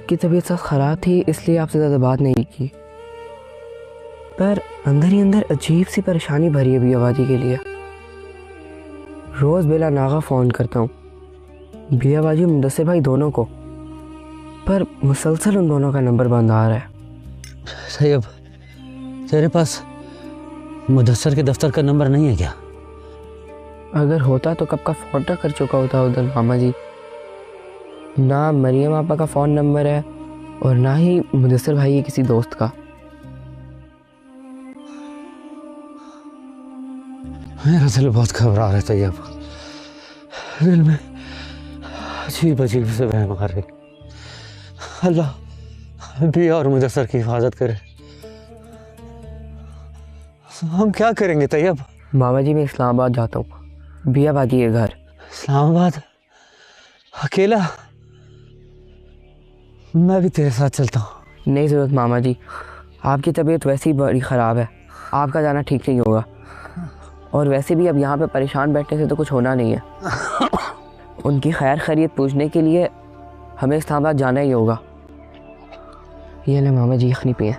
آپ کی طبیعت سخت خراب تھی اس لیے آپ سے زیادہ بات نہیں کی، پر اندر ہی اندر عجیب سی پریشانی بھری ہے بیا باجی کے لیے۔ روز بلا ناغہ فون کرتا ہوں بیا باجی مدثر بھائی دونوں کو، پر مسلسل ان دونوں کا نمبر بند آ رہا ہے۔ طیب تیرے پاس مدثر کے دفتر کا نمبر نہیں ہے کیا؟ اگر ہوتا تو کب کا فون نہ کر چکا ہوتا ادھر ماما جی۔ نہ مریم آپا کا فون نمبر ہے اور نہ ہی مدثر بھائی کے کسی دوست کا۔ میرا دل بہت گھبرا رہا ہے طیب، دل میں عجیب عجیب سے وہم آ رہے۔ اللہ بیا اور مدثر کی حفاظت کرے۔ ہم کیا کریں گے طیب؟ ماما جی میں اسلام آباد جاتا ہوں بیا باجی کے گھر۔ اسلام آباد اکیلا؟ میں بھی تیرے ساتھ چلتا ہوں۔ نہیں ضرورت ماما جی، آپ کی طبیعت ویسے ہی بڑی خراب ہے، آپ کا جانا ٹھیک نہیں ہوگا، اور ویسے بھی اب یہاں پہ پریشان بیٹھنے سے تو کچھ ہونا نہیں ہے۔ ان کی خیر خیریت پوچھنے کے لیے ہمیں اسلام آباد جانا ہی ہوگا۔ یہ لے ماما جی یخنی پئیں۔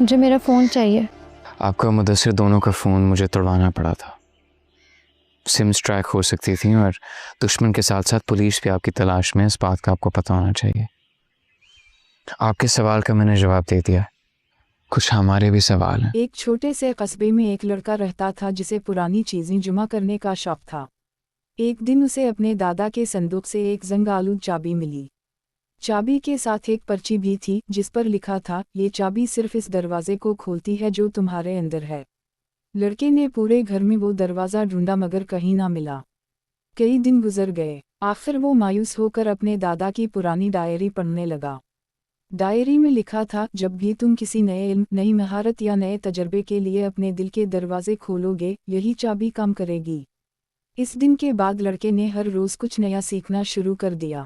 مجھے میرا فون چاہیے۔ آپ کا مدثر دونوں کا فون مجھے توڑوانا پڑا تھا، سمز ٹریک ہو سکتی تھیں اور دشمن کے ساتھ ساتھ پولیس بھی آپ کی تلاش میں، اس بات کا آپ کو پتہ ہونا چاہیے۔ آپ کے سوال کا میں نے جواب دے دیا، کچھ ہمارے بھی سوال ہیں۔ ایک چھوٹے سے قصبے میں ایک لڑکا رہتا تھا جسے پرانی چیزیں جمع کرنے کا شوق تھا۔ ایک دن اسے اپنے دادا کے صندوق سے ایک زنگ آلود چابی ملی۔ چابی کے ساتھ ایک پرچی بھی تھی جس پر لکھا تھا، یہ چابی صرف اس دروازے کو کھولتی ہے جو تمہارے اندر ہے۔ لڑکے نے پورے گھر میں وہ دروازہ ڈھونڈا مگر کہیں نہ ملا۔ کئی دن گزر گئے، آخر وہ مایوس ہو کر اپنے دادا کی پرانی ڈائری پڑھنے لگا۔ ڈائری میں لکھا تھا، جب بھی تم کسی نئے علم، نئی مہارت یا نئے تجربے کے لیے اپنے دل کے دروازے کھولو گے، یہی چابی کام کرے گی۔ اس دن کے بعد لڑکے نے ہر روز کچھ نیا سیکھنا شروع کر دیا۔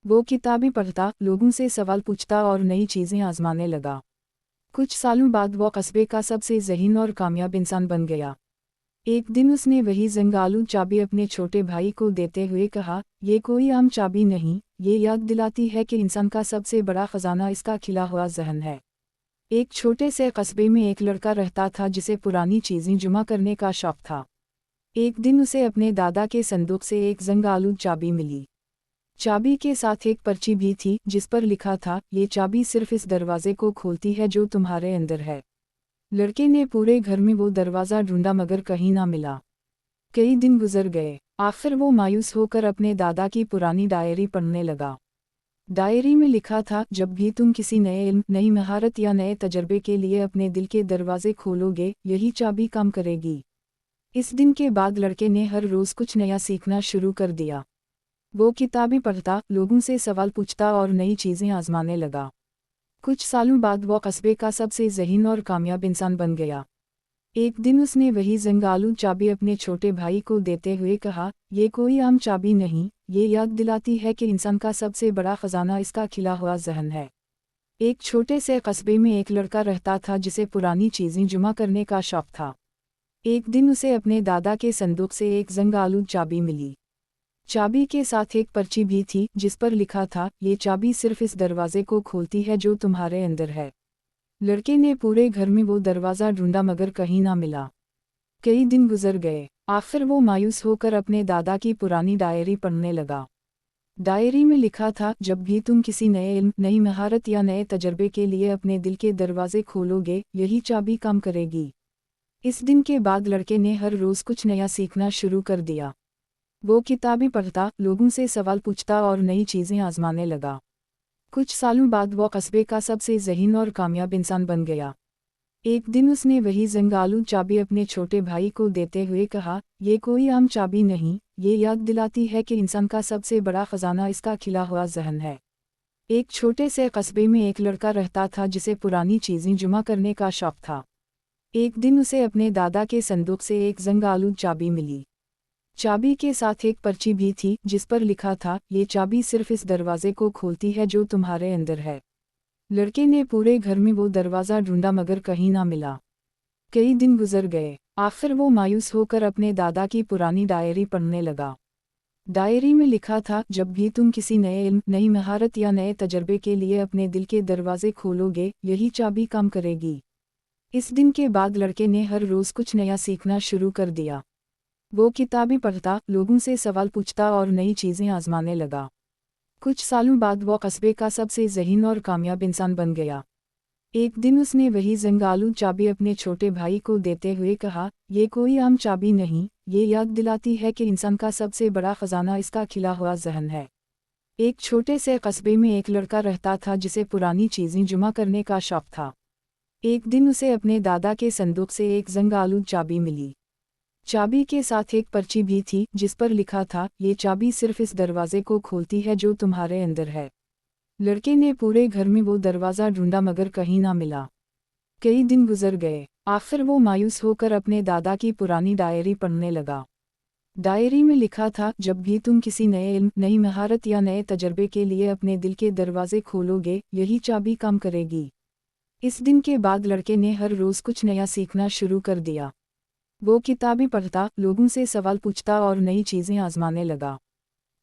وہ کتابیں پڑھتا، لوگوں سے سوال پوچھتا اور نئی چیزیں آزمانے لگا۔ کچھ سالوں بعد وہ قصبے کا سب سے ذہین اور کامیاب انسان بن گیا۔ ایک دن اس نے وہی زنگ آلود چابی اپنے چھوٹے بھائی کو دیتے ہوئے کہا، یہ کوئی عام چابی نہیں، یہ یاد دلاتی ہے کہ انسان کا سب سے بڑا خزانہ اس کا کھلا ہوا ذہن ہے۔ ایک چھوٹے سے قصبے میں ایک لڑکا رہتا تھا جسے پرانی چیزیں جمع کرنے کا شوق تھا۔ ایک دن اسے اپنے دادا کے صندوق سے ایک زنگ آلود چابی ملی۔ چابی کے ساتھ ایک پرچی بھی تھی جس پر لکھا تھا، یہ چابی صرف اس دروازے کو کھولتی ہے جو تمہارے اندر ہے۔ لڑکے نے پورے گھر میں وہ دروازہ ڈھونڈا مگر کہیں نہ ملا۔ کئی دن گزر گئے، آخر وہ مایوس ہو کر اپنے دادا کی پرانی ڈائری پڑھنے لگا۔ ڈائری میں لکھا تھا، جب بھی تم کسی نئے علم، نئی مہارت یا نئے تجربے کے لیے اپنے دل کے دروازے کھولو گے، یہی چابی کام کرے گی۔ اس دن کے بعد لڑکے نے ہر روز کچھ نیا سیکھنا شروع کر دیا۔ وہ کتابیں پڑھتا، لوگوں سے سوال پوچھتا اور نئی چیزیں آزمانے لگا۔ کچھ سالوں بعد وہ قصبے کا سب سے ذہین اور کامیاب انسان بن گیا۔ ایک دن اس نے وہی زنگ آلود چابی اپنے چھوٹے بھائی کو دیتے ہوئے کہا، یہ کوئی عام چابی نہیں، یہ یاد دلاتی ہے کہ انسان کا سب سے بڑا خزانہ اس کا کھلا ہوا ذہن ہے۔ ایک چھوٹے سے قصبے میں ایک لڑکا رہتا تھا جسے پرانی چیزیں جمع کرنے کا شوق تھا۔ ایک دن اسے اپنے دادا کے صندوق سے ایک زنگ آلود چابی ملی۔ چابی کے ساتھ ایک پرچی بھی تھی جس پر لکھا تھا، یہ چابی صرف اس دروازے کو کھولتی ہے جو تمہارے اندر ہے۔ لڑکے نے پورے گھر میں وہ دروازہ ڈھونڈا مگر کہیں نہ ملا۔ کئی دن گزر گئے، آخر وہ مایوس ہو کر اپنے دادا کی پرانی ڈائری پڑھنے لگا۔ ڈائری میں لکھا تھا، جب بھی تم کسی نئے علم، نئی مہارت یا نئے تجربے کے لیے اپنے دل کے دروازے کھولو گے، یہی چابی کام کرے گی۔ اس دن کے بعد لڑکے نے ہر روز کچھ نیا سیکھنا شروع کر دیا۔ وہ کتابیں پڑھتا، لوگوں سے سوال پوچھتا اور نئی چیزیں آزمانے لگا۔ کچھ سالوں بعد وہ قصبے کا سب سے ذہین اور کامیاب انسان بن گیا۔ ایک دن اس نے وہی زنگ آلود چابی اپنے چھوٹے بھائی کو دیتے ہوئے کہا، یہ کوئی عام چابی نہیں، یہ یاد دلاتی ہے کہ انسان کا سب سے بڑا خزانہ اس کا کھلا ہوا ذہن ہے۔ ایک چھوٹے سے قصبے میں ایک لڑکا رہتا تھا جسے پرانی چیزیں جمع کرنے کا شوق تھا۔ ایک دن اسے اپنے دادا کے صندوق سے ایک زنگ آلود چابی ملی۔ چابی کے ساتھ ایک پرچی بھی تھی جس پر لکھا تھا، یہ چابی صرف اس دروازے کو کھولتی ہے جو تمہارے اندر ہے۔ لڑکے نے پورے گھر میں وہ دروازہ ڈھونڈا مگر کہیں نہ ملا۔ کئی دن گزر گئے، आखिर वो मायूस होकर अपने दादा की पुरानी डायरी पढ़ने लगा। डायरी में लिखा था, जब भी तुम किसी नए इल्म, नई महारत या नए तजर्बे के लिए अपने दिल के दरवाजे खोलोगे, यही चाबी काम करेगी। इस दिन के बाद लड़के ने हर रोज़ कुछ नया सीखना शुरू कर दिया। वो किताबें पढ़ता, लोगों से सवाल पूछता और नई चीज़ें आजमाने लगा। कुछ सालों बाद वो कस्बे का सबसे ज़हीन और कामयाब इंसान बन गया। एक दिन उसने वही जंगालू चाबी अपने छोटे भाई को देते हुए कहा, ये कोई आम चाबी नहीं, ये याद दिलाती है कि इंसान का सबसे बड़ा खजाना इसका खिला हुआ जहन है। एक छोटे से कस्बे में एक लड़का रहता था जिसे पुरानी चीज़ें जमा करने का शौक था। एक दिन उसे अपने दादा के संदूक से एक जंगालू चाबी मिली। चाबी के साथ एक पर्ची भी थी जिस पर लिखा था, ये चाबी सिर्फ इस दरवाजे को खोलती है जो तुम्हारे अंदर है। लड़के ने पूरे घर में वो दरवाज़ा ढूंढा मगर कहीं ना मिला। कई दिन गुजर गए। आखिर वो मायूस होकर अपने दादा की पुरानी डायरी पढ़ने लगा। डायरी में लिखा था, जब भी तुम किसी नए इल्म, नई महारत या नए तजर्बे के लिए अपने दिल के दरवाजे खोलोगे, यही चाबी काम करेगी। इस दिन के बाद लड़के ने हर रोज़ कुछ नया सीखना शुरू कर दिया। वो किताबें पढ़ता, लोगों से सवाल पूछता और नई चीज़ें आजमाने लगा।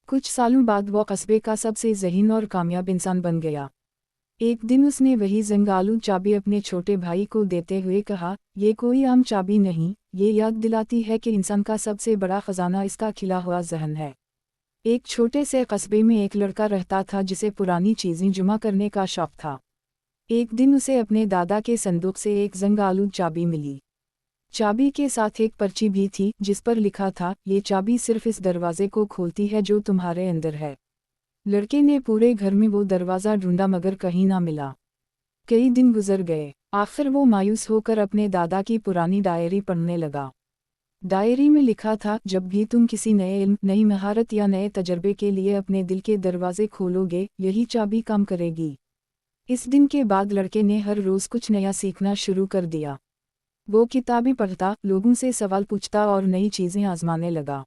कुछ सालों बाद वो कस्बे का सबसे ज़हीन और कामयाब इंसान बन गया। एक दिन उसने वही जंगालू चाबी अपने छोटे भाई को देते हुए कहा, ये कोई आम चाबी नहीं, ये याद दिलाती है कि इंसान का सबसे बड़ा खजाना इसका खिला हुआ जहन है। एक छोटे से कस्बे में एक लड़का रहता था जिसे पुरानी चीज़ें जमा करने का शौक था। एक दिन उसे अपने दादा के संदूक से एक जंगालू चाबी मिली। चाबी के साथ एक पर्ची भी थी जिस पर लिखा था, ये चाबी सिर्फ इस दरवाजे को खोलती है जो तुम्हारे अंदर है। लड़के ने पूरे घर में वो दरवाज़ा ढूंढा मगर कहीं ना मिला। कई दिन गुजर गए। आखिर वो मायूस होकर अपने दादा की पुरानी डायरी पढ़ने लगा। डायरी में लिखा था, जब भी तुम किसी नए इल्म, नई महारत या नए तजर्बे के लिए अपने दिल के दरवाजे खोलोगे, यही चाबी काम करेगी। इस दिन के बाद लड़के ने हर रोज़ कुछ नया सीखना शुरू कर दिया। वो किताबें पढ़ता, लोगों से सवाल पूछता और नई चीज़ें आजमाने लगा।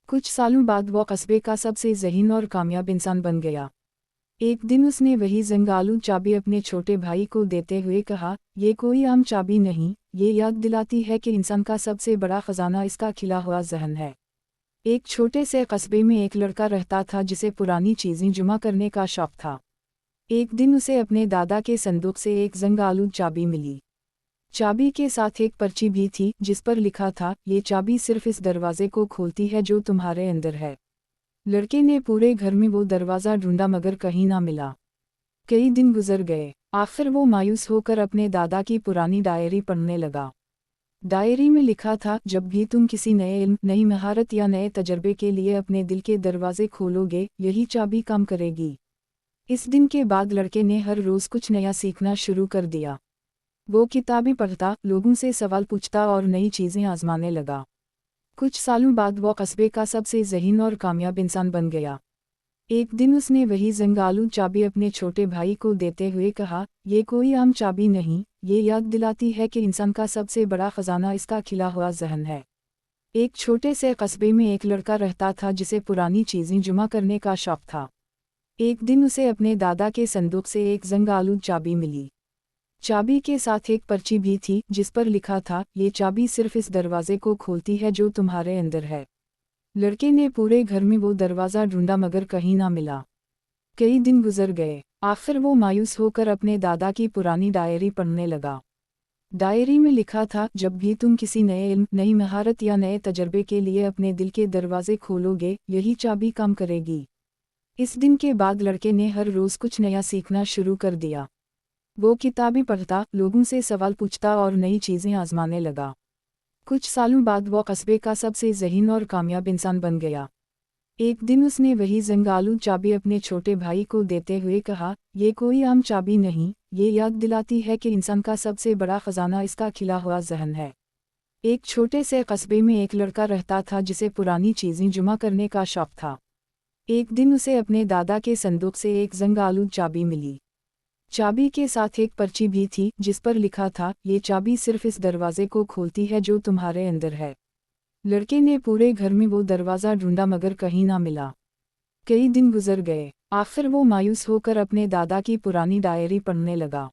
कुछ सालों बाद वो कस्बे का सबसे ज़हीन और कामयाब इंसान बन गया। एक दिन उसने वही जंगालू चाबी अपने छोटे भाई को देते हुए कहा, ये कोई आम चाबी नहीं, ये याद दिलाती है कि इंसान का सबसे बड़ा खजाना इसका खिला हुआ जहन है। एक छोटे से कस्बे में एक लड़का रहता था जिसे पुरानी चीज़ें जमा करने का शौक था। एक दिन उसे अपने दादा के संदूक से एक जंगालू चाबी मिली। चाबी के साथ एक पर्ची भी थी जिस पर लिखा था, ये चाबी सिर्फ इस दरवाजे को खोलती है जो तुम्हारे अंदर है। लड़के ने पूरे घर में वो दरवाज़ा ढूंढा मगर कहीं ना मिला। कई दिन गुजर गए। आखिर वो मायूस होकर अपने दादा की पुरानी डायरी पढ़ने लगा। डायरी में लिखा था, जब भी तुम किसी नए इल्म, नई महारत या नए तजर्बे के लिए अपने दिल के दरवाजे खोलोगे, यही चाबी काम करेगी। इस दिन के बाद लड़के ने हर रोज़ कुछ नया सीखना शुरू कर दिया। वो किताबें पढ़ता, लोगों से सवाल पूछता और नई चीज़ें आजमाने लगा। कुछ सालों बाद वो कस्बे का सबसे ज़हीन और कामयाब इंसान बन गया। एक दिन उसने वही जंगालू चाबी अपने छोटे भाई को देते हुए कहा, ये कोई आम चाबी नहीं, ये याद दिलाती है कि इंसान का सबसे बड़ा खजाना इसका खिला हुआ जहन है। एक छोटे से कस्बे में एक लड़का रहता था जिसे पुरानी चीज़ें जमा करने का शौक था। एक दिन उसे अपने दादा के संदूक से एक जंगालू चाबी मिली। चाबी के साथ एक पर्ची भी थी जिस पर लिखा था, ये चाबी सिर्फ इस दरवाजे को खोलती है जो तुम्हारे अंदर है। लड़के ने पूरे घर में वो दरवाज़ा ढूंढा मगर कहीं ना मिला। कई दिन गुजर गए। आखिर वो मायूस होकर अपने दादा की पुरानी डायरी पढ़ने लगा। डायरी में लिखा था, जब भी तुम किसी नए इल्म, नई महारत या नए तजर्बे के लिए अपने दिल के दरवाजे खोलोगे, यही चाबी काम करेगी। इस दिन के बाद लड़के ने हर रोज़ कुछ नया सीखना शुरू कर दिया। वो किताबें पढ़ता, लोगों से सवाल पूछता और नई चीज़ें आजमाने लगा। कुछ सालों बाद वो कस्बे का सबसे ज़हीन और कामयाब इंसान बन गया। एक दिन उसने वही जंगालू चाबी अपने छोटे भाई को देते हुए कहा, ये कोई आम चाबी नहीं, ये याद दिलाती है कि इंसान का सबसे बड़ा खजाना इसका खिला हुआ जहन है। एक छोटे से कस्बे में एक लड़का रहता था जिसे पुरानी चीज़ें जमा करने का शौक था। एक दिन उसे अपने दादा के संदूक से एक जंगालू चाबी मिली। चाबी के साथ एक पर्ची भी थी जिस पर लिखा था, ये चाबी सिर्फ इस दरवाजे को खोलती है जो तुम्हारे अंदर है। लड़के ने पूरे घर में वो दरवाज़ा ढूंढा मगर कहीं ना मिला। कई दिन गुजर गए। आखिर वो मायूस होकर अपने दादा की पुरानी डायरी पढ़ने लगा।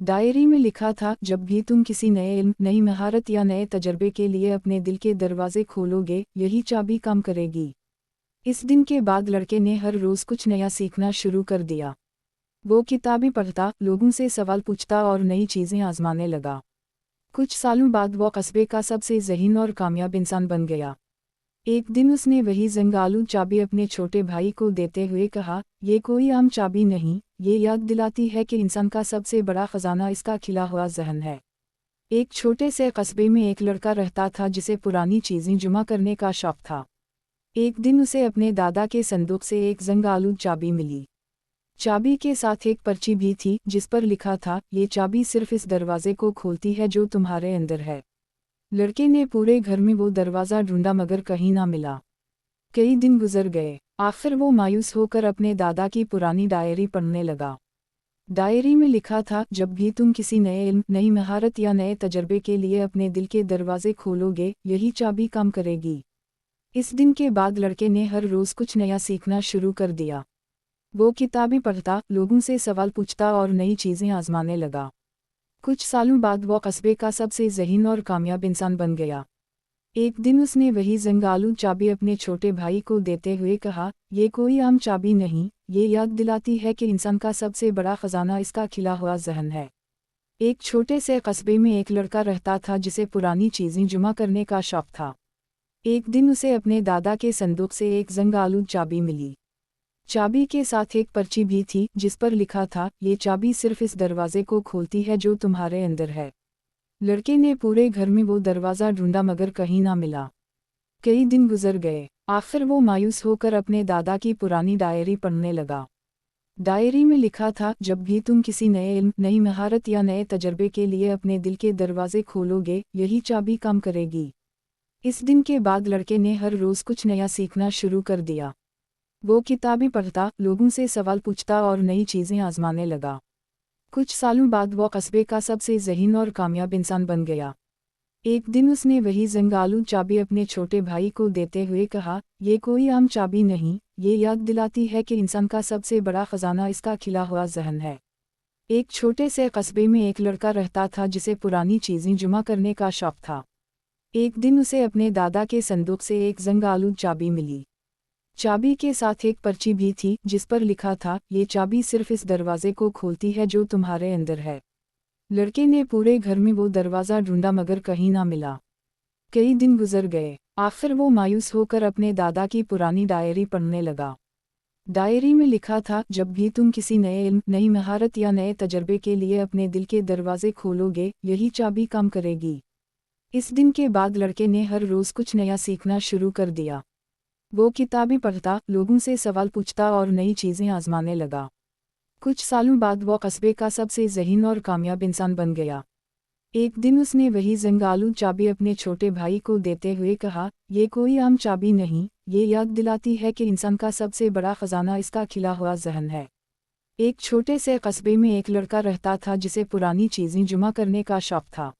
डायरी में लिखा था, जब भी तुम किसी नए इल्म, नई महारत या नए तजर्बे के लिए अपने दिल के दरवाजे खोलोगे, यही चाबी काम करेगी। इस दिन के बाद लड़के ने हर रोज़ कुछ नया सीखना शुरू कर दिया। वो किताबें पढ़ता, लोगों से सवाल पूछता और नई चीज़ें आजमाने लगा। कुछ सालों बाद वो कस्बे का सबसे ज़हीन और कामयाब इंसान बन गया। एक दिन उसने वही जंगालू चाबी अपने छोटे भाई को देते हुए कहा, ये कोई आम चाबी नहीं, ये याद दिलाती है कि इंसान का सबसे बड़ा खजाना इसका खिला हुआ ज़हन है। एक छोटे से कस्बे में एक लड़का रहता था जिसे पुरानी चीज़ें जमा करने का शौक था। एक दिन उसे अपने दादा के संदूक से एक जंगालू चाबी मिली। चाबी के साथ एक पर्ची भी थी जिस पर लिखा था, ये चाबी सिर्फ इस दरवाजे को खोलती है जो तुम्हारे अंदर है। लड़के ने पूरे घर में वो दरवाज़ा ढूंढा मगर कहीं ना मिला। कई दिन गुजर गए। आखिर वो मायूस होकर अपने दादा की पुरानी डायरी पढ़ने लगा। डायरी में लिखा था, जब भी तुम किसी नए इल्म, नई महारत या नए तजर्बे के लिए अपने दिल के दरवाजे खोलोगे, यही चाबी काम करेगी। इस दिन के बाद लड़के ने हर रोज़ कुछ नया सीखना शुरू कर दिया। वो किताबें पढ़ता, लोगों से सवाल पूछता और नई चीज़ें आजमाने लगा। कुछ सालों बाद वो कस्बे का सबसे ज़हीन और कामयाब इंसान बन गया। एक दिन उसने वही जंगालू चाबी अपने छोटे भाई को देते हुए कहा, ये कोई आम चाबी नहीं, ये याद दिलाती है कि इंसान का सबसे बड़ा खजाना इसका खिला हुआ ज़हन है। एक छोटे से कस्बे में एक लड़का रहता था जिसे पुरानी चीज़ें जमा करने का शौक था। एक दिन उसे अपने दादा के संदूक से एक जंगालू चाबी मिली। चाबी के साथ एक पर्ची भी थी जिस पर लिखा था, ये चाबी सिर्फ इस दरवाजे को खोलती है जो तुम्हारे अंदर है। लड़के ने पूरे घर में वो दरवाज़ा ढूंढा मगर कहीं ना मिला। कई दिन गुजर गए। आखिर वो मायूस होकर अपने दादा की पुरानी डायरी पढ़ने लगा। डायरी में लिखा था, जब भी तुम किसी नए इल्म, नई महारत या नए तजर्बे के लिए अपने दिल के दरवाजे खोलोगे, यही चाबी काम करेगी। इस दिन के बाद लड़के ने हर रोज़ कुछ नया सीखना शुरू कर दिया। वो किताबें पढ़ता, लोगों से सवाल पूछता और नई चीज़ें आजमाने लगा। कुछ सालों बाद वो कस्बे का सबसे ज़हीन और कामयाब इंसान बन गया। एक दिन उसने वही जंगालू चाबी अपने छोटे भाई को देते हुए कहा, ये कोई आम चाबी नहीं, ये याद दिलाती है कि इंसान का सबसे बड़ा खजाना इसका खिला हुआ ज़हन है। एक छोटे से कस्बे में एक लड़का रहता था जिसे पुरानी चीज़ें जमा करने का शौक था। एक दिन उसे अपने दादा के संदूक से एक जंगालू चाबी मिली। चाबी के साथ एक पर्ची भी थी जिस पर लिखा था, ये चाबी सिर्फ इस दरवाजे को खोलती है जो तुम्हारे अंदर है। लड़के ने पूरे घर में वो दरवाज़ा ढूंढा मगर कहीं ना मिला। कई दिन गुजर गए। आखिर वो मायूस होकर अपने दादा की पुरानी डायरी पढ़ने लगा। डायरी में लिखा था, जब भी तुम किसी नए इल्म, नई महारत या नए तजर्बे के लिए अपने दिल के दरवाजे खोलोगे, यही चाबी काम करेगी। इस दिन के बाद लड़के ने हर रोज़ कुछ नया सीखना शुरू कर दिया। वो किताबें पढ़ता, लोगों से सवाल पूछता और नई चीज़ें आजमाने लगा। कुछ सालों बाद वो कस्बे का सबसे ज़हीन और कामयाब इंसान बन गया। एक दिन उसने वही जंगालू चाबी अपने छोटे भाई को देते हुए कहा, ये कोई आम चाबी नहीं, ये याद दिलाती है कि इंसान का सबसे बड़ा खजाना इसका खिला हुआ ज़हन है। एक छोटे से कस्बे में एक लड़का रहता था जिसे पुरानी चीज़ें जमा करने का शौक था।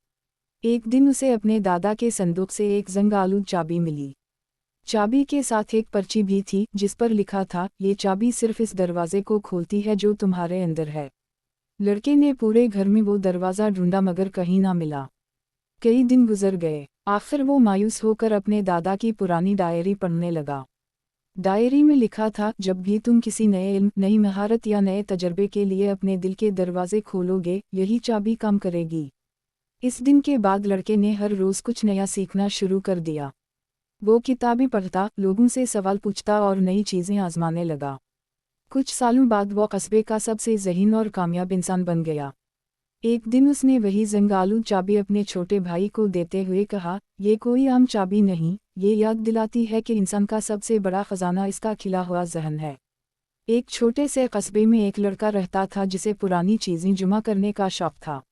एक दिन उसे अपने दादा के संदूक से एक जंगालू चाबी मिली। चाबी के साथ एक पर्ची भी थी जिस पर लिखा था, ये चाबी सिर्फ इस दरवाजे को खोलती है जो तुम्हारे अंदर है। लड़के ने पूरे घर में वो दरवाज़ा ढूंढा मगर कहीं ना मिला। कई दिन गुजर गए। आखिर वो मायूस होकर अपने दादा की पुरानी डायरी पढ़ने लगा। डायरी में लिखा था, जब भी तुम किसी नए इल्म, नई महारत या नए तजर्बे के लिए अपने दिल के दरवाजे खोलोगे, यही चाबी काम करेगी। इस दिन के बाद लड़के ने हर रोज़ कुछ नया सीखना शुरू कर दिया। वो किताबें पढ़ता, लोगों से सवाल पूछता और नई चीज़ें आजमाने लगा। कुछ सालों बाद वो कस्बे का सबसे ज़हीन और कामयाब इंसान बन गया। एक दिन उसने वही जंगालू चाबी अपने छोटे भाई को देते हुए कहा, ये कोई आम चाबी नहीं, ये याद दिलाती है कि इंसान का सबसे बड़ा खजाना इसका खिला हुआ ज़हन है। एक छोटे से कस्बे में एक लड़का रहता था जिसे पुरानी चीज़ें जमा करने का शौक था।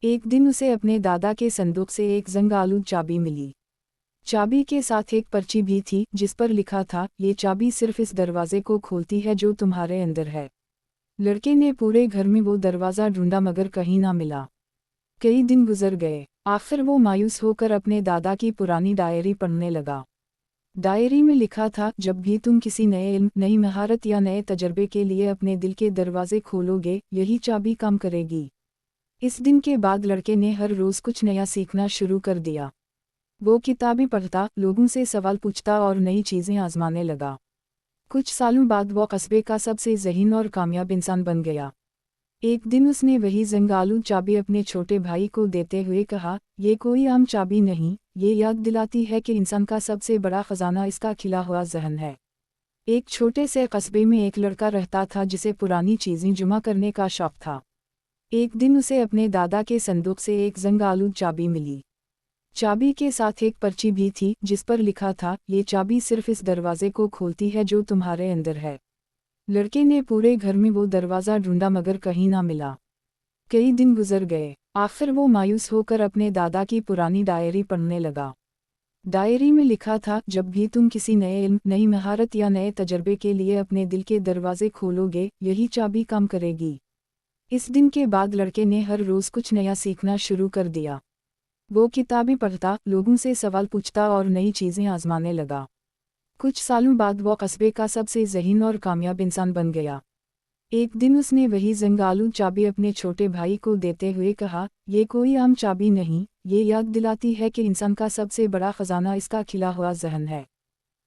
एक दिन उसे अपने दादा के संदूक से एक जंगालू चाबी मिली। चाबी के साथ एक पर्ची भी थी जिस पर लिखा था, ये चाबी सिर्फ इस दरवाजे को खोलती है जो तुम्हारे अंदर है। लड़के ने पूरे घर में वो दरवाज़ा ढूंढा मगर कहीं ना मिला। कई दिन गुजर गए। आखिर वो मायूस होकर अपने दादा की पुरानी डायरी पढ़ने लगा। डायरी में लिखा था, जब भी तुम किसी नए इल्म, नई महारत या नए तजर्बे के लिए अपने दिल के दरवाजे खोलोगे, यही चाबी काम करेगी। इस दिन के बाद लड़के ने हर रोज कुछ नया सीखना शुरू कर दिया। वो किताबें पढ़ता, लोगों से सवाल पूछता और नई चीजें आजमाने लगा। कुछ सालों बाद वो कस्बे का सबसे ज़हीन और कामयाब इंसान बन गया। एक दिन उसने वही जंगालू चाबी अपने छोटे भाई को देते हुए कहा, ये कोई आम चाबी नहीं, ये याद दिलाती है कि इंसान का सबसे बड़ा खजाना इसका खिला हुआ ज़हन है। एक छोटे से कस्बे में एक लड़का रहता था जिसे पुरानी चीज़ें जमा करने का शौक था। एक दिन उसे अपने दादा के संदूक से एक जंगालू चाबी मिली। चाबी के साथ एक पर्ची भी थी जिस पर लिखा था, ये चाबी सिर्फ इस दरवाजे को खोलती है जो तुम्हारे अंदर है। लड़के ने पूरे घर में वो दरवाज़ा ढूंढा मगर कहीं ना मिला। कई दिन गुजर गए। आखिर वो मायूस होकर अपने दादा की पुरानी डायरी पढ़ने लगा। डायरी में लिखा था, जब भी तुम किसी नए इल्म, नई महारत या नए तजर्बे के लिए अपने दिल के दरवाजे खोलोगे, यही चाबी काम करेगी। इस दिन के बाद लड़के ने हर रोज़ कुछ नया सीखना शुरू कर दिया। वो किताबें पढ़ता, लोगों से सवाल पूछता और नई चीज़ें आजमाने लगा। कुछ सालों बाद वो कस्बे का सबसे ज़हीन और कामयाब इंसान बन गया। एक दिन उसने वही जंगालू चाबी अपने छोटे भाई को देते हुए कहा, ये कोई आम चाबी नहीं, ये याद दिलाती है कि इंसान का सबसे बड़ा खजाना इसका खिला हुआ ज़हन है।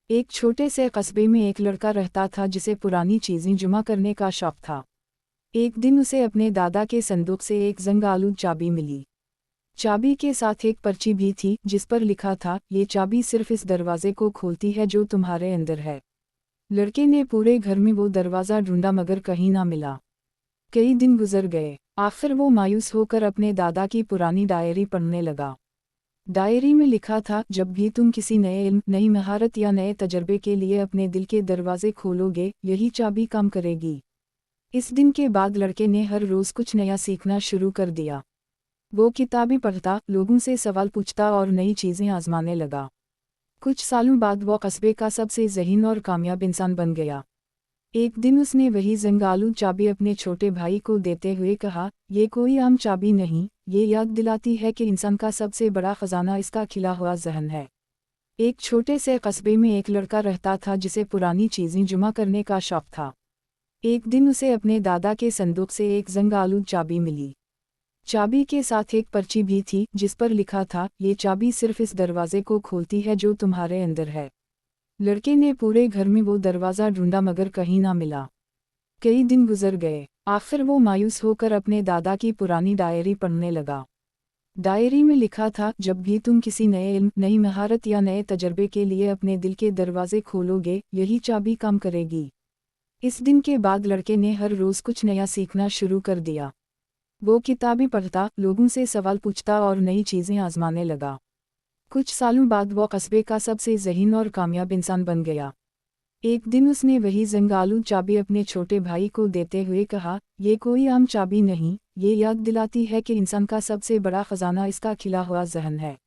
एक छोटे से कस्बे में एक लड़का रहता था जिसे पुरानी चीज़ें जमा करने का शौक था। एक दिन उसे अपने दादा के संदूक से एक जंगालू चाबी मिली। चाबी के साथ एक पर्ची भी थी जिस पर लिखा था, ये चाबी सिर्फ इस दरवाजे को खोलती है जो तुम्हारे अंदर है। लड़के ने पूरे घर में वो दरवाज़ा ढूंढा मगर कहीं ना मिला। कई दिन गुजर गए। आखिर वो मायूस होकर अपने दादा की पुरानी डायरी पढ़ने लगा। डायरी में लिखा था, जब भी तुम किसी नए इल्म, नई महारत या नए तजर्बे के लिए अपने दिल के दरवाजे खोलोगे, यही चाबी काम करेगी। इस दिन के बाद लड़के ने हर रोज़ कुछ नया सीखना शुरू कर दिया। वो किताबें पढ़ता, लोगों से सवाल पूछता और नई चीज़ें आजमाने लगा। कुछ सालों बाद वो कस्बे का सबसे ज़हीन और कामयाब इंसान बन गया। एक दिन उसने वही जंगालू चाबी अपने छोटे भाई को देते हुए कहा, ये कोई आम चाबी नहीं, ये याद दिलाती है कि इंसान का सबसे बड़ा खजाना इसका खिला हुआ ज़हन है। एक छोटे से कस्बे में एक लड़का रहता था जिसे पुरानी चीज़ें जमा करने का शौक था। एक दिन उसे अपने दादा के संदूक से एक जंगालू चाबी मिली। चाबी के साथ एक पर्ची भी थी जिस पर लिखा था, ये चाबी सिर्फ इस दरवाजे को खोलती है जो तुम्हारे अंदर है। लड़के ने पूरे घर में वो दरवाज़ा ढूंढा मगर कहीं ना मिला। कई दिन गुजर गए। आखिर वो मायूस होकर अपने दादा की पुरानी डायरी पढ़ने लगा। डायरी में लिखा था, जब भी तुम किसी नए इल्म, नई महारत या नए तजर्बे के लिए अपने दिल के दरवाजे खोलोगे, यही चाबी काम करेगी। इस दिन के बाद लड़के ने हर रोज़ कुछ नया सीखना शुरू कर दिया। वो किताबें पढ़ता, लोगों से सवाल पूछता और नई चीज़ें आजमाने लगा। कुछ सालों बाद वो कस्बे का सबसे ज़हीन और कामयाब इंसान बन गया। एक दिन उसने वही जंगालू चाबी अपने छोटे भाई को देते हुए कहा, ये कोई आम चाबी नहीं, ये याद दिलाती है कि इंसान का सबसे बड़ा खजाना इसका खिला हुआ ज़हन है।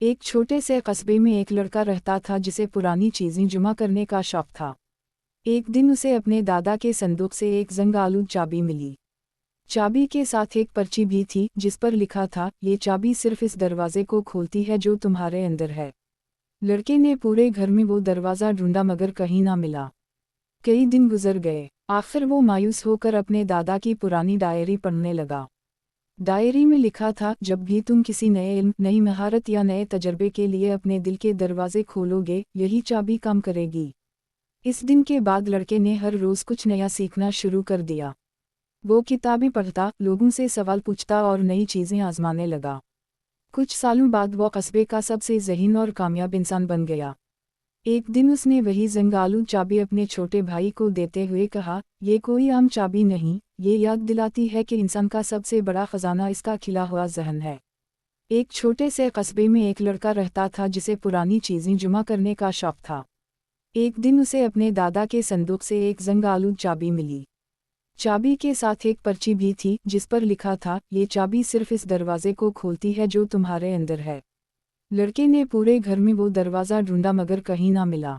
एक छोटे से कस्बे में एक लड़का रहता था जिसे पुरानी चीज़ें जमा करने का शौक था। एक दिन उसे अपने दादा के संदूक से एक जंगालू चाबी मिली। चाबी के साथ एक पर्ची भी थी जिस पर लिखा था, ये चाबी सिर्फ इस दरवाजे को खोलती है जो तुम्हारे अंदर है। लड़के ने पूरे घर में वो दरवाज़ा ढूंढा मगर कहीं ना मिला। कई दिन गुजर गए। आखिर वो मायूस होकर अपने दादा की पुरानी डायरी पढ़ने लगा। डायरी में लिखा था, जब भी तुम किसी नए इल्म, नई महारत या नए तजर्बे के लिए अपने दिल के दरवाजे खोलोगे, यही चाबी काम करेगी। इस दिन के बाद लड़के ने हर रोज़ कुछ नया सीखना शुरू कर दिया। वो किताबें पढ़ता, लोगों से सवाल पूछता और नई चीज़ें आजमाने लगा। कुछ सालों बाद वो कस्बे का सबसे ज़हीन और कामयाब इंसान बन गया। एक दिन उसने वही जंगालू चाबी अपने छोटे भाई को देते हुए कहा, ये कोई आम चाबी नहीं, ये याद दिलाती है कि इंसान का सबसे बड़ा खजाना इसका खिला हुआ ज़हन है। एक छोटे से कस्बे में एक लड़का रहता था जिसे पुरानी चीज़ें जमा करने का शौक था। एक दिन उसे अपने दादा के संदूक से एक जंगालू चाबी मिली। चाबी के साथ एक पर्ची भी थी जिस पर लिखा था, ये चाबी सिर्फ इस दरवाजे को खोलती है जो तुम्हारे अंदर है। लड़के ने पूरे घर में वो दरवाज़ा ढूंढा मगर कहीं ना मिला।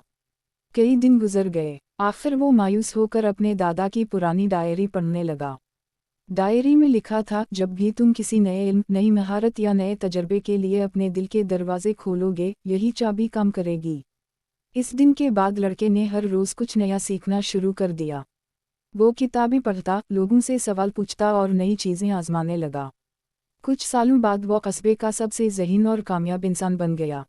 कई दिन गुजर गए। आखिर वो मायूस होकर अपने दादा की पुरानी डायरी पढ़ने लगा। डायरी में लिखा था, जब भी तुम किसी नए इल्म, नई महारत या नए तजर्बे के लिए अपने दिल के दरवाजे खोलोगे, यही चाबी काम करेगी। इस दिन के बाद लड़के ने हर रोज़ कुछ नया सीखना शुरू कर दिया। वो किताबें पढ़ता, लोगों से सवाल पूछता और नई चीज़ें आजमाने लगा। कुछ सालों बाद वो कस्बे का सबसे ज़हीन और कामयाब इंसान बन गया।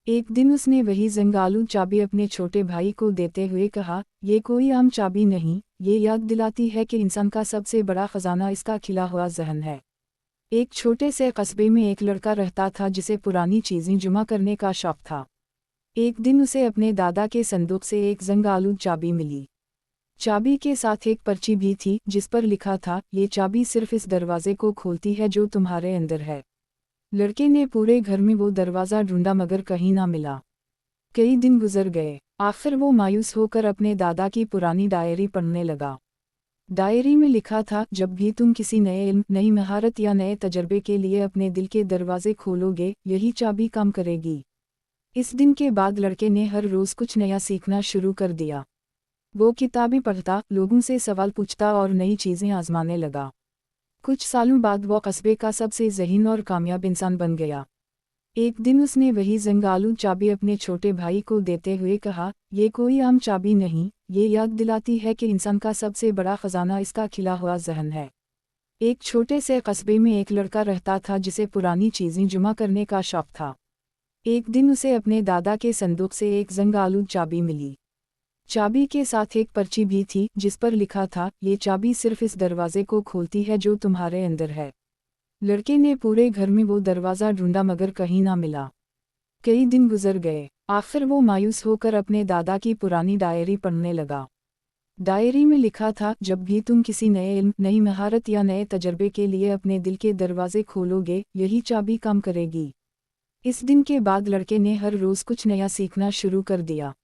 एक दिन उसने वही जंगालू चाबी अपने छोटे भाई को देते हुए कहा, ये कोई आम चाबी नहीं, ये याद दिलाती है कि इंसान का सबसे बड़ा खजाना इसका खिला हुआ जहन है। एक छोटे से कस्बे में एक लड़का रहता था जिसे पुरानी चीज़ें जमा करने का शौक था। एक दिन उसे अपने दादा के संदूक से एक जंगालू चाबी मिली। चाबी के साथ एक पर्ची भी थी जिस पर लिखा था, ये चाबी सिर्फ इस दरवाजे को खोलती है जो तुम्हारे अंदर है। लड़के ने पूरे घर में वो दरवाज़ा ढूंढा मगर कहीं ना मिला। कई दिन गुजर गए। आखिर वो मायूस होकर अपने दादा की पुरानी डायरी पढ़ने लगा। डायरी में लिखा था, जब भी तुम किसी नए इल्म, नई महारत या नए तजर्बे के लिए अपने दिल के दरवाजे खोलोगे, यही चाबी काम करेगी। इस दिन के बाद लड़के ने हर रोज़ कुछ नया सीखना शुरू कर दिया। वो किताबें पढ़ता, लोगों से सवाल पूछता और नई चीज़ें आजमाने लगा। कुछ सालों बाद वो कस्बे का सबसे ज़हीन और कामयाब इंसान बन गया। एक दिन उसने वही जंगालू चाबी अपने छोटे भाई को देते हुए कहा, ये कोई आम चाबी नहीं, ये याद दिलाती है कि इंसान का सबसे बड़ा खजाना इसका खिला हुआ जहन है। एक छोटे से कस्बे में एक लड़का रहता था जिसे पुरानी चीज़ें जमा करने का शौक था। एक दिन उसे अपने दादा के संदूक से एक जंगालू चाबी मिली। चाबी के साथ एक पर्ची भी थी जिस पर लिखा था, ये चाबी सिर्फ इस दरवाजे को खोलती है जो तुम्हारे अंदर है। लड़के ने पूरे घर में वो दरवाज़ा ढूंढा मगर कहीं ना मिला। कई दिन गुजर गए। आखिर वो मायूस होकर अपने दादा की पुरानी डायरी पढ़ने लगा। डायरी में लिखा था, जब भी तुम किसी नए इल्म, नई महारत या नए तजर्बे के लिए अपने दिल के दरवाजे खोलोगे, यही चाबी काम करेगी। इस दिन के बाद लड़के ने हर रोज़ कुछ नया सीखना शुरू कर दिया।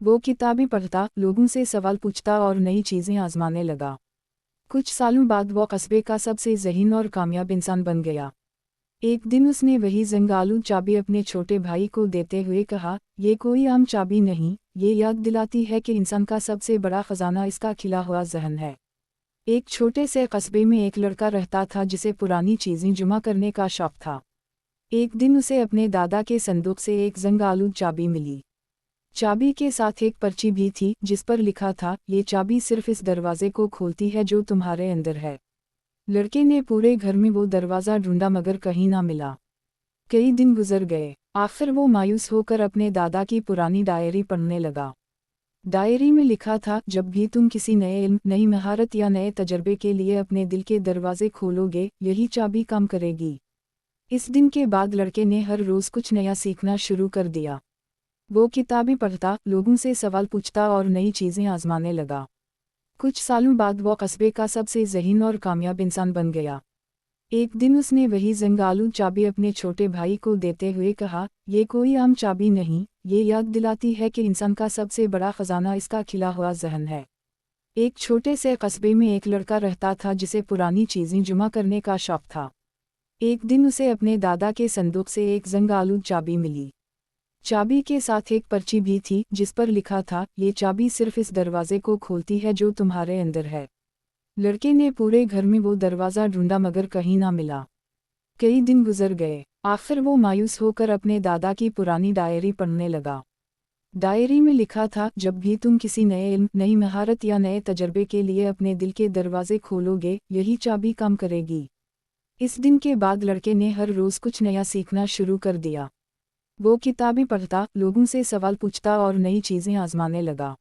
वो किताबें पढ़ता, लोगों से सवाल पूछता और नई चीज़ें आजमाने लगा। कुछ सालों बाद वो कस्बे का सबसे ज़हीन और कामयाब इंसान बन गया। एक दिन उसने वही जंगालू चाबी अपने छोटे भाई को देते हुए कहा, ये कोई आम चाबी नहीं, ये याद दिलाती है कि इंसान का सबसे बड़ा खजाना इसका खिला हुआ जहन है। एक छोटे से कस्बे में एक लड़का रहता था जिसे पुरानी चीज़ें जमा करने का शौक था। एक दिन उसे अपने दादा के संदूक से एक जंगालू चाबी मिली। चाबी के साथ एक पर्ची भी थी जिस पर लिखा था, ये चाबी सिर्फ इस दरवाजे को खोलती है जो तुम्हारे अंदर है। लड़के ने पूरे घर में वो दरवाज़ा ढूंढा मगर कहीं ना मिला। कई दिन गुजर गए। आखिर वो मायूस होकर अपने दादा की पुरानी डायरी पढ़ने लगा। डायरी में लिखा था, जब भी तुम किसी नए इल्म, नई महारत या नए तजर्बे के लिए अपने दिल के दरवाजे खोलोगे, यही चाबी काम करेगी। इस दिन के बाद लड़के ने हर रोज़ कुछ नया सीखना शुरू कर दिया। वो किताबें पढ़ता, लोगों से सवाल पूछता और नई चीज़ें आजमाने लगा। कुछ सालों बाद वो कस्बे का सबसे ज़हीन और कामयाब इंसान बन गया। एक दिन उसने वही जंगालू चाबी अपने छोटे भाई को देते हुए कहा, ये कोई आम चाबी नहीं, ये याद दिलाती है कि इंसान का सबसे बड़ा खजाना इसका खिला हुआ जहन है। एक छोटे से कस्बे में एक लड़का रहता था जिसे पुरानी चीज़ें जमा करने का शौक था। एक दिन उसे अपने दादा के संदूक से एक जंगालू चाबी मिली। चाबी के साथ एक पर्ची भी थी जिस पर लिखा था, ये चाबी सिर्फ इस दरवाजे को खोलती है जो तुम्हारे अंदर है। लड़के ने पूरे घर में वो दरवाज़ा ढूंढा मगर कहीं ना मिला। कई दिन गुजर गए। आखिर वो मायूस होकर अपने दादा की पुरानी डायरी पढ़ने लगा। डायरी में लिखा था, जब भी तुम किसी नए इल्म, नई महारत या नए तजर्बे के लिए अपने दिल के दरवाजे खोलोगे, यही चाबी काम करेगी। इस दिन के बाद लड़के ने हर रोज़ कुछ नया सीखना शुरू कर दिया। वो किताबें पढ़ता, लोगों से सवाल पूछता और नई चीज़ें आजमाने लगा।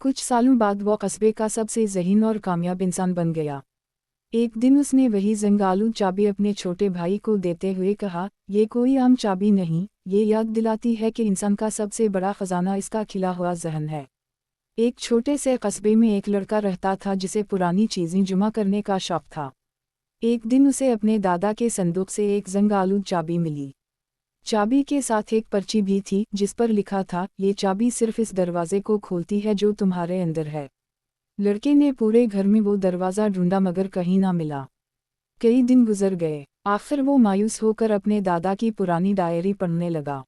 कुछ सालों बाद वो कस्बे का सबसे ज़हीन और कामयाब इंसान बन गया। एक दिन उसने वही जंगालू चाबी अपने छोटे भाई को देते हुए कहा, ये कोई आम चाबी नहीं, ये याद दिलाती है कि इंसान का सबसे बड़ा खजाना इसका खिला हुआ जहन है। एक छोटे से कस्बे में एक लड़का रहता था जिसे पुरानी चीज़ें जमा करने का शौक था। एक दिन उसे अपने दादा के संदूक से एक जंगालू चाबी मिली। चाबी के साथ एक पर्ची भी थी जिस पर लिखा था, ये चाबी सिर्फ इस दरवाजे को खोलती है जो तुम्हारे अंदर है। लड़के ने पूरे घर में वो दरवाज़ा ढूंढा मगर कहीं ना मिला। कई दिन गुजर गए। आखिर वो मायूस होकर अपने दादा की पुरानी डायरी पढ़ने लगा।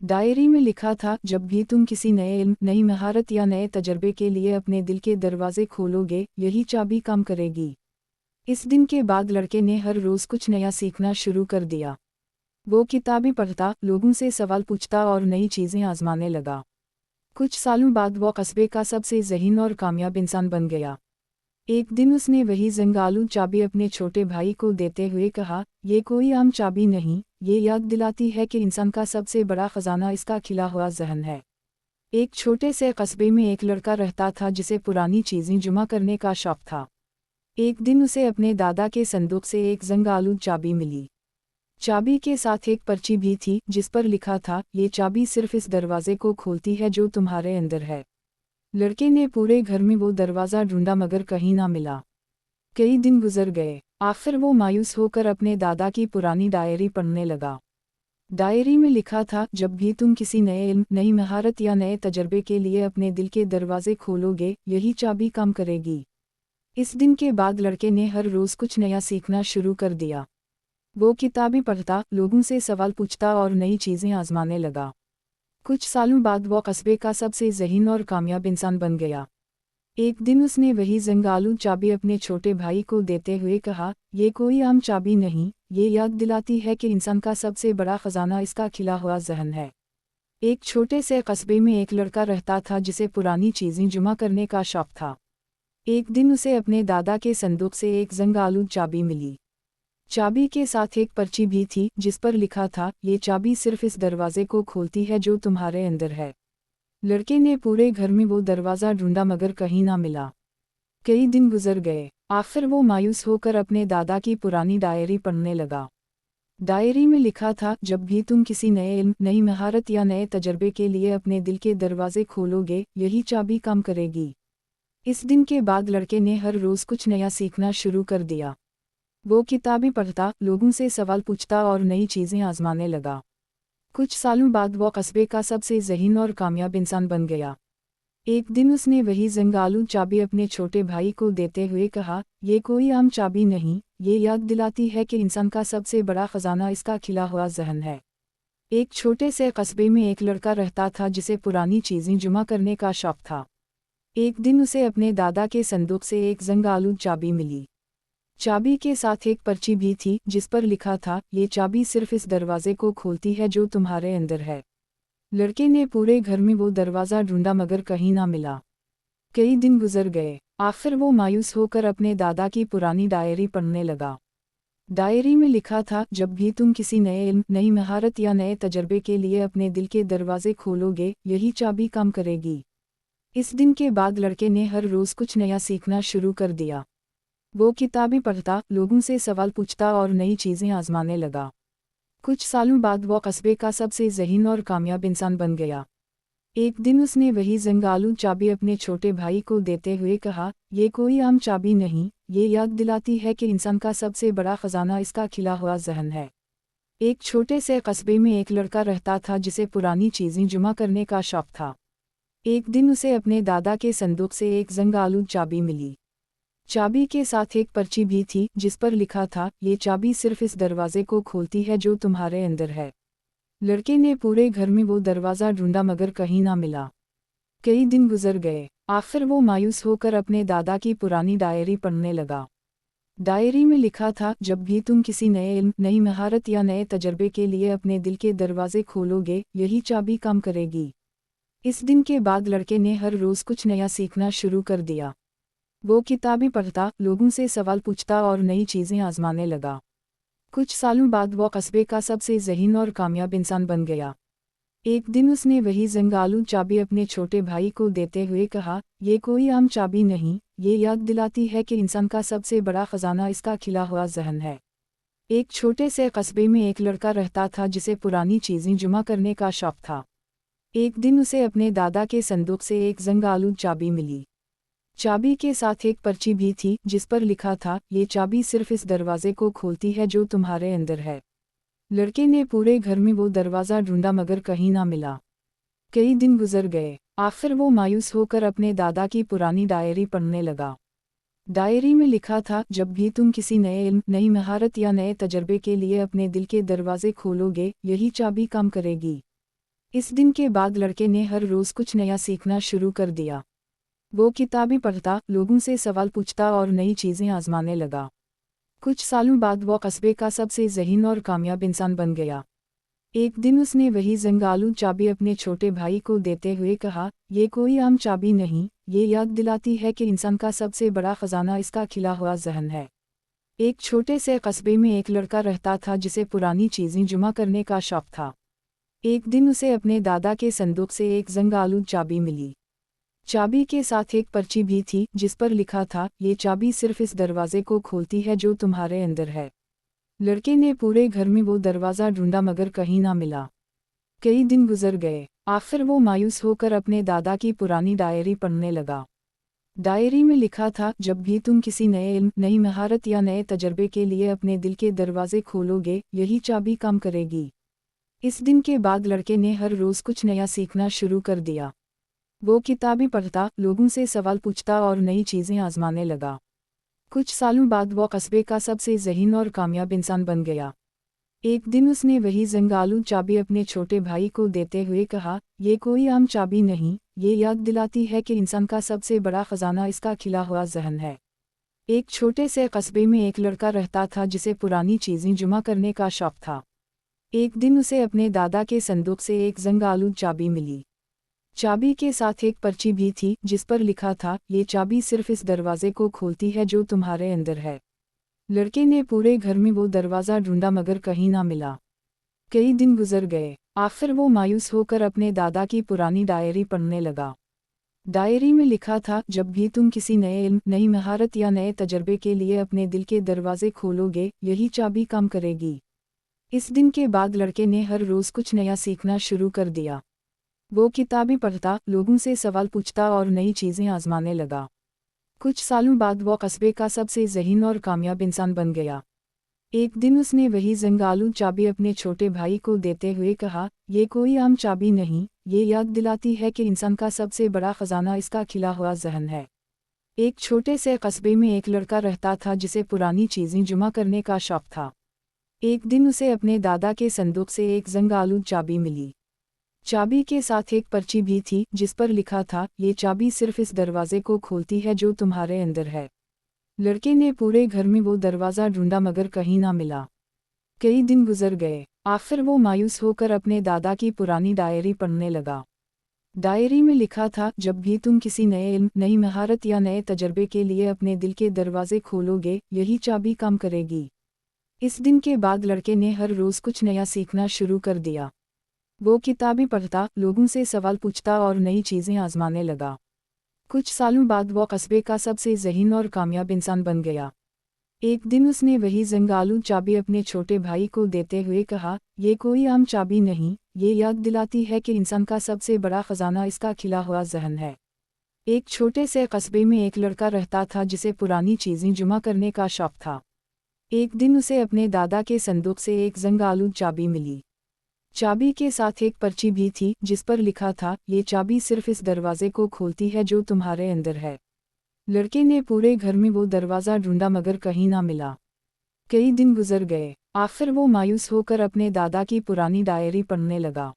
डायरी में लिखा था, जब भी तुम किसी नए इल्म, नई महारत या नए तजर्बे के लिए अपने दिल के दरवाजे खोलोगे, यही चाबी काम करेगी। इस दिन के बाद लड़के ने हर रोज़ कुछ नया सीखना शुरू कर दिया। वो किताबें पढ़ता, लोगों से सवाल पूछता और नई चीज़ें आजमाने लगा। कुछ सालों बाद वो कस्बे का सबसे ज़हीन और कामयाब इंसान बन गया। एक दिन उसने वही जंगालू चाबी अपने छोटे भाई को देते हुए कहा, ये कोई आम चाबी नहीं, ये याद दिलाती है कि इंसान का सबसे बड़ा खजाना इसका खिला हुआ जहन है। एक छोटे से कस्बे में एक लड़का रहता था जिसे पुरानी चीज़ें जमा करने का शौक था। एक दिन उसे अपने दादा के संदूक से एक जंगालू चाबी मिली। चाबी के साथ एक पर्ची भी थी जिस पर लिखा था, ये चाबी सिर्फ इस दरवाजे को खोलती है जो तुम्हारे अंदर है। लड़के ने पूरे घर में वो दरवाज़ा ढूंढा मगर कहीं ना मिला। कई दिन गुजर गए। आखिर वो मायूस होकर अपने दादा की पुरानी डायरी पढ़ने लगा। डायरी में लिखा था, जब भी तुम किसी नए इल्म, नई महारत या नए तजर्बे के लिए अपने दिल के दरवाजे खोलोगे, यही चाबी काम करेगी। इस दिन के बाद लड़के ने हर रोज़ कुछ नया सीखना शुरू कर दिया। वो किताबें पढ़ता, लोगों से सवाल पूछता और नई चीज़ें आजमाने लगा। कुछ सालों बाद वो कस्बे का सबसे ज़हीन और कामयाब इंसान बन गया। एक दिन उसने वही जंगालू चाबी अपने छोटे भाई को देते हुए कहा, ये कोई आम चाबी नहीं, ये याद दिलाती है कि इंसान का सबसे बड़ा खजाना इसका खिला हुआ जहन है। एक छोटे से कस्बे में एक लड़का रहता था जिसे पुरानी चीज़ें जमा करने का शौक था। एक दिन उसे अपने दादा के संदूक से एक जंगालू चाबी मिली। चाबी के साथ एक पर्ची भी थी जिस पर लिखा था, ये चाबी सिर्फ इस दरवाजे को खोलती है जो तुम्हारे अंदर है। लड़के ने पूरे घर में वो दरवाज़ा ढूंढा मगर कहीं ना मिला। कई दिन गुजर गए। आखिर वो मायूस होकर अपने दादा की पुरानी डायरी पढ़ने लगा। डायरी में लिखा था, जब भी तुम किसी नए इल्म, नई महारत या नए तजर्बे के लिए अपने दिल के दरवाजे खोलोगे, यही चाबी काम करेगी। इस दिन के बाद लड़के ने हर रोज़ कुछ नया सीखना शुरू कर दिया। वो किताबें पढ़ता, लोगों से सवाल पूछता और नई चीज़ें आजमाने लगा। कुछ सालों बाद वो कस्बे का सबसे ज़हीन और कामयाब इंसान बन गया। एक दिन उसने वही जंगालू चाबी अपने छोटे भाई को देते हुए कहा, ये कोई आम चाबी नहीं, ये याद दिलाती है कि इंसान का सबसे बड़ा खजाना इसका खिला हुआ जहन है। एक छोटे से कस्बे में एक लड़का रहता था जिसे पुरानी चीज़ें जमा करने का शौक था। एक दिन उसे अपने दादा के संदूक से एक जंगालू चाबी मिली। चाबी के साथ एक पर्ची भी थी जिस पर लिखा था, ये चाबी सिर्फ इस दरवाजे को खोलती है जो तुम्हारे अंदर है। लड़के ने पूरे घर में वो दरवाज़ा ढूंढा मगर कहीं ना मिला। कई दिन गुजर गए। आखिर वो मायूस होकर अपने दादा की पुरानी डायरी पढ़ने लगा। डायरी में लिखा था, जब भी तुम किसी नए इल्म, नई महारत या नए तजर्बे के लिए अपने दिल के दरवाजे खोलोगे, यही चाबी काम करेगी। इस दिन के बाद लड़के ने हर रोज़ कुछ नया सीखना शुरू कर दिया। वो किताबें पढ़ता, लोगों से सवाल पूछता और नई चीज़ें आजमाने लगा। कुछ सालों बाद वो कस्बे का सबसे ज़हीन और कामयाब इंसान बन गया। एक दिन उसने वही जंगालू चाबी अपने छोटे भाई को देते हुए कहा, ये कोई आम चाबी नहीं, ये याद दिलाती है कि इंसान का सबसे बड़ा खजाना इसका खिला हुआ जहन है। एक छोटे से कस्बे में एक लड़का रहता था जिसे पुरानी चीज़ें जमा करने का शौक था। एक दिन उसे अपने दादा के संदूक से एक जंगालू चाबी मिली। चाबी के साथ एक पर्ची भी थी जिस पर लिखा था, ये चाबी सिर्फ इस दरवाजे को खोलती है जो तुम्हारे अंदर है। लड़के ने पूरे घर में वो दरवाज़ा ढूंढा मगर कहीं ना मिला। कई दिन गुजर गए। आखिर वो मायूस होकर अपने दादा की पुरानी डायरी पढ़ने लगा। डायरी में लिखा था, जब भी तुम किसी नए इल्म, नई महारत या नए तजर्बे के लिए अपने दिल के दरवाजे खोलोगे, यही चाबी काम करेगी। इस दिन के बाद लड़के ने हर रोज़ कुछ नया सीखना शुरू कर दिया। वो किताबें पढ़ता, लोगों से सवाल पूछता और नई चीज़ें आजमाने लगा। कुछ सालों बाद वो कस्बे का सबसे ज़हीन और कामयाब इंसान बन गया। एक दिन उसने वही जंगालू चाबी अपने छोटे भाई को देते हुए कहा, ये कोई आम चाबी नहीं, ये याद दिलाती है कि इंसान का सबसे बड़ा खजाना इसका खिला हुआ जहन है। एक छोटे से कस्बे में एक लड़का रहता था जिसे पुरानी चीज़ें जमा करने का शौक था। एक दिन उसे अपने दादा के संदूक से एक जंगालू चाबी मिली। चाबी के साथ एक पर्ची भी थी जिस पर लिखा था, ये चाबी सिर्फ इस दरवाजे को खोलती है जो तुम्हारे अंदर है। लड़के ने पूरे घर में वो दरवाज़ा ढूंढा मगर कहीं ना मिला। कई दिन गुजर गए। आखिर वो मायूस होकर अपने दादा की पुरानी डायरी पढ़ने लगा। डायरी में लिखा था, जब भी तुम किसी नए इल्म, नई महारत या नए तजर्बे के लिए अपने दिल के दरवाजे खोलोगे, यही चाबी काम करेगी। इस दिन के बाद लड़के ने हर रोज़ कुछ नया सीखना शुरू कर दिया। वो किताबें पढ़ता, लोगों से सवाल पूछता और नई चीज़ें आजमाने लगा। कुछ सालों बाद वो कस्बे का सबसे ज़हीन और कामयाब इंसान बन गया। एक दिन उसने वही जंगालू चाबी अपने छोटे भाई को देते हुए कहा, ये कोई आम चाबी नहीं, ये याद दिलाती है कि इंसान का सबसे बड़ा खजाना इसका खिला हुआ जहन है। एक छोटे से कस्बे में एक लड़का रहता था जिसे पुरानी चीज़ें जमा करने का शौक था। एक दिन उसे अपने दादा के संदूक से एक जंगालू चाबी मिली। चाबी के साथ एक पर्ची भी थी जिस पर लिखा था, ये चाबी सिर्फ इस दरवाजे को खोलती है जो तुम्हारे अंदर है। लड़के ने पूरे घर में वो दरवाज़ा ढूंढा मगर कहीं ना मिला। कई दिन गुजर गए। आखिर वो मायूस होकर अपने दादा की पुरानी डायरी पढ़ने लगा। डायरी में लिखा था, जब भी तुम किसी नए इल्म, नई महारत या नए तजर्बे के लिए अपने दिल के दरवाजे खोलोगे, यही चाबी काम करेगी। इस दिन के बाद लड़के ने हर रोज़ कुछ नया सीखना शुरू कर दिया। वो किताबें पढ़ता, लोगों से सवाल पूछता और नई चीज़ें आजमाने लगा। कुछ सालों बाद वो कस्बे का सबसे ज़हीन और कामयाब इंसान बन गया। एक दिन उसने वही जंगालू चाबी अपने छोटे भाई को देते हुए कहा, ये कोई आम चाबी नहीं, ये याद दिलाती है कि इंसान का सबसे बड़ा खजाना इसका खिला हुआ जहन है। एक छोटे से कस्बे में एक लड़का रहता था जिसे पुरानी चीज़ें जमा करने का शौक था। एक दिन उसे अपने दादा के संदूक से एक जंगालू चाबी मिली। चाबी के साथ एक पर्ची भी थी जिस पर लिखा था, ये चाबी सिर्फ इस दरवाजे को खोलती है जो तुम्हारे अंदर है। लड़के ने पूरे घर में वो दरवाज़ा ढूंढा मगर कहीं ना मिला। कई दिन गुजर गए। आखिर वो मायूस होकर अपने दादा की पुरानी डायरी पढ़ने लगा। डायरी में लिखा था, जब भी तुम किसी नए इल्म, नई महारत या नए तजर्बे के लिए अपने दिल के दरवाजे खोलोगे, यही चाबी काम करेगी। इस दिन के बाद लड़के ने हर रोज़ कुछ नया सीखना शुरू कर दिया। वो किताबें पढ़ता, लोगों से सवाल पूछता और नई चीज़ें आजमाने लगा। कुछ सालों बाद वो कस्बे का सबसे ज़हीन और कामयाब इंसान बन गया। एक दिन उसने वही जंगालू चाबी अपने छोटे भाई को देते हुए कहा, ये कोई आम चाबी नहीं, ये याद दिलाती है कि इंसान का सबसे बड़ा खजाना इसका खिला हुआ जहन है। एक छोटे से कस्बे में एक लड़का रहता था जिसे पुरानी चीज़ें जमा करने का शौक था। एक दिन उसे अपने दादा के संदूक से एक जंगालू चाबी मिली। चाबी के साथ एक पर्ची भी थी जिस पर लिखा था, ये चाबी सिर्फ इस दरवाजे को खोलती है जो तुम्हारे अंदर है। लड़के ने पूरे घर में वो दरवाज़ा ढूंढा मगर कहीं ना मिला। कई दिन गुजर गए। आखिर वो मायूस होकर अपने दादा की पुरानी डायरी पढ़ने लगा। डायरी में लिखा था, जब भी तुम किसी नए इल्म, नई महारत या नए तजर्बे के लिए अपने दिल के दरवाजे खोलोगे, यही चाबी काम करेगी। इस दिन के बाद लड़के ने हर रोज़ कुछ नया सीखना शुरू कर दिया। वो किताबें पढ़ता, लोगों से सवाल पूछता और नई चीज़ें आजमाने लगा। कुछ सालों बाद वो कस्बे का सबसे ज़हीन और कामयाब इंसान बन गया। एक दिन उसने वही जंगालू चाबी अपने छोटे भाई को देते हुए कहा, ये कोई आम चाबी नहीं, ये याद दिलाती है कि इंसान का सबसे बड़ा खजाना इसका खिला हुआ जहन है। एक छोटे से कस्बे में एक लड़का रहता था जिसे पुरानी चीज़ें जमा करने का शौक था। एक दिन उसे अपने दादा के संदूक से एक जंगालू चाबी मिली। चाबी के साथ एक पर्ची भी थी जिस पर लिखा था, ये चाबी सिर्फ इस दरवाजे को खोलती है जो तुम्हारे अंदर है। लड़के ने पूरे घर में वो दरवाज़ा ढूंढा मगर कहीं ना मिला। कई दिन गुजर गए। आखिर वो मायूस होकर अपने दादा की पुरानी डायरी पढ़ने लगा।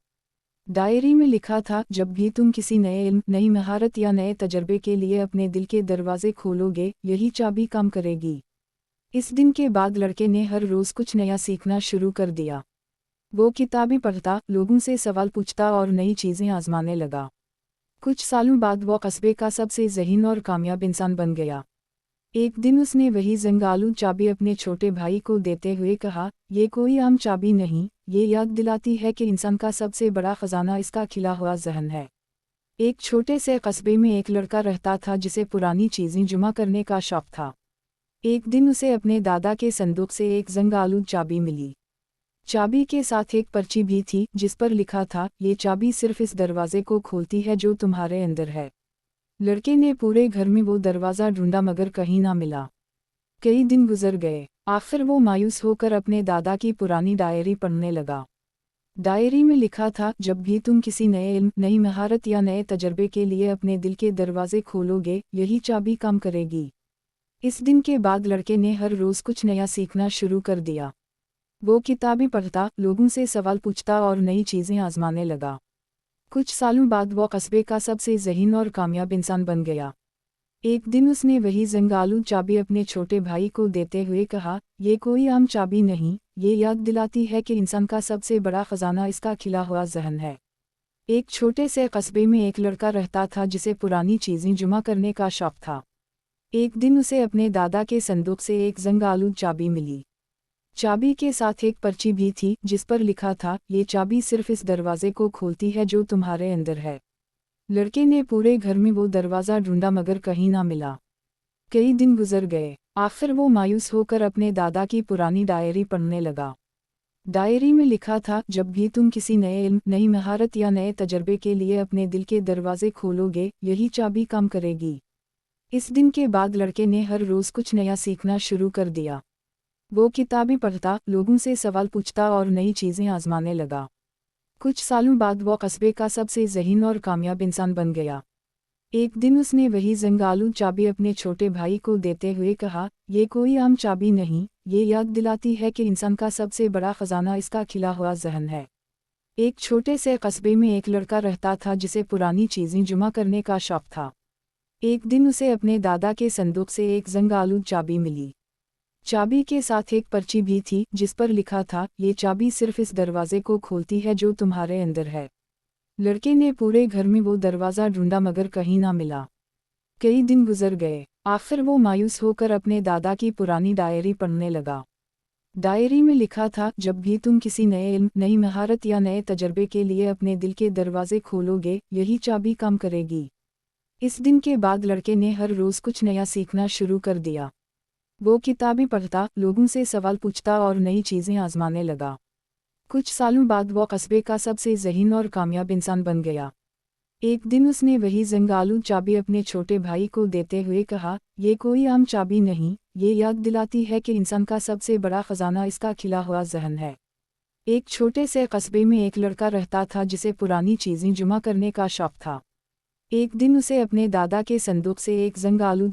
डायरी में लिखा था, जब भी तुम किसी नए इल्म, नई महारत या नए तजर्बे के लिए अपने दिल के दरवाजे खोलोगे, यही चाबी काम करेगी। इस दिन के बाद लड़के ने हर रोज़ कुछ नया सीखना शुरू कर दिया। वो किताबें पढ़ता, लोगों से सवाल पूछता और नई चीज़ें आजमाने लगा। कुछ सालों बाद वो कस्बे का सबसे ज़हीन और कामयाब इंसान बन गया। एक दिन उसने वही जंगालू चाबी अपने छोटे भाई को देते हुए कहा, ये कोई आम चाबी नहीं, ये याद दिलाती है कि इंसान का सबसे बड़ा खजाना इसका खिला हुआ जहन है। एक छोटे से कस्बे में एक लड़का रहता था जिसे पुरानी चीज़ें जमा करने का शौक था। एक दिन उसे अपने दादा के संदूक से एक जंगालू चाबी मिली। चाबी के साथ एक पर्ची भी थी जिस पर लिखा था, ये चाबी सिर्फ इस दरवाजे को खोलती है जो तुम्हारे अंदर है। लड़के ने पूरे घर में वो दरवाज़ा ढूंढा मगर कहीं ना मिला। कई दिन गुजर गए। आखिर वो मायूस होकर अपने दादा की पुरानी डायरी पढ़ने लगा। डायरी में लिखा था, जब भी तुम किसी नए इल्म, नई महारत या नए तजर्बे के लिए अपने दिल के दरवाजे खोलोगे, यही चाबी काम करेगी। इस दिन के बाद लड़के ने हर रोज़ कुछ नया सीखना शुरू कर दिया। वो किताबें पढ़ता, लोगों से सवाल पूछता और नई चीज़ें आजमाने लगा। कुछ सालों बाद वो कस्बे का सबसे ज़हीन और कामयाब इंसान बन गया। एक दिन उसने वही जंगालू चाबी अपने छोटे भाई को देते हुए कहा, ये कोई आम चाबी नहीं, ये याद दिलाती है कि इंसान का सबसे बड़ा खजाना इसका खिला हुआ जहन है। एक छोटे से कस्बे में एक लड़का रहता था जिसे पुरानी चीज़ें जमा करने का शौक था। एक दिन उसे अपने दादा के संदूक से एक जंग-आलूद चाबी मिली। चाबी के साथ एक पर्ची भी थी जिस पर लिखा था, ये चाबी सिर्फ इस दरवाजे को खोलती है जो तुम्हारे अंदर है। लड़के ने पूरे घर में वो दरवाज़ा ढूंढा मगर कहीं ना मिला। कई दिन गुजर गए। आखिर वो मायूस होकर अपने दादा की पुरानी डायरी पढ़ने लगा। डायरी में लिखा था, जब भी तुम किसी नए इल्म, नई महारत या नए तजर्बे के लिए अपने दिल के दरवाजे खोलोगे, यही चाबी काम करेगी। इस दिन के बाद लड़के ने हर रोज़ कुछ नया सीखना शुरू कर दिया। वो किताबें पढ़ता, लोगों से सवाल पूछता और नई चीज़ें आजमाने लगा। कुछ सालों बाद वो कस्बे का सबसे ज़हीन और कामयाब इंसान बन गया। एक दिन उसने वही जंग-आलूद चाबी अपने छोटे भाई को देते हुए कहा, ये कोई आम चाबी नहीं, ये याद दिलाती है कि इंसान का सबसे बड़ा खजाना इसका खिला हुआ जहन है। एक छोटे से कस्बे में एक लड़का रहता था जिसे पुरानी चीज़ें जमा करने का शौक था। एक दिन उसे अपने दादा के संदूक से एक जंग-आलूद चाबी मिली। चाबी के साथ एक पर्ची भी थी जिस पर लिखा था, ये चाबी सिर्फ इस दरवाजे को खोलती है जो तुम्हारे अंदर है। लड़के ने पूरे घर में वो दरवाज़ा ढूंढा मगर कहीं ना मिला। कई दिन गुजर गए। आखिर वो मायूस होकर अपने दादा की पुरानी डायरी पढ़ने लगा। डायरी में लिखा था, जब भी तुम किसी नए इल्म, नई महारत या नए तजर्बे के लिए अपने दिल के दरवाजे खोलोगे, यही चाबी काम करेगी। इस दिन के बाद लड़के ने हर रोज़ कुछ नया सीखना शुरू कर दिया। वो किताबें पढ़ता, लोगों से सवाल पूछता और नई चीज़ें आजमाने लगा। कुछ सालों बाद वो कस्बे का सबसे ज़हीन और कामयाब इंसान बन गया। एक दिन उसने वही जंग-आलूद चाबी अपने छोटे भाई को देते हुए कहा, ये कोई आम चाबी नहीं, ये याद दिलाती है कि इंसान का सबसे बड़ा खजाना इसका खिला हुआ जहन है। एक छोटे से कस्बे में एक लड़का रहता था जिसे पुरानी चीज़ें जमा करने का शौक था। एक दिन उसे अपने दादा के संदूक से एक जंग-आलूद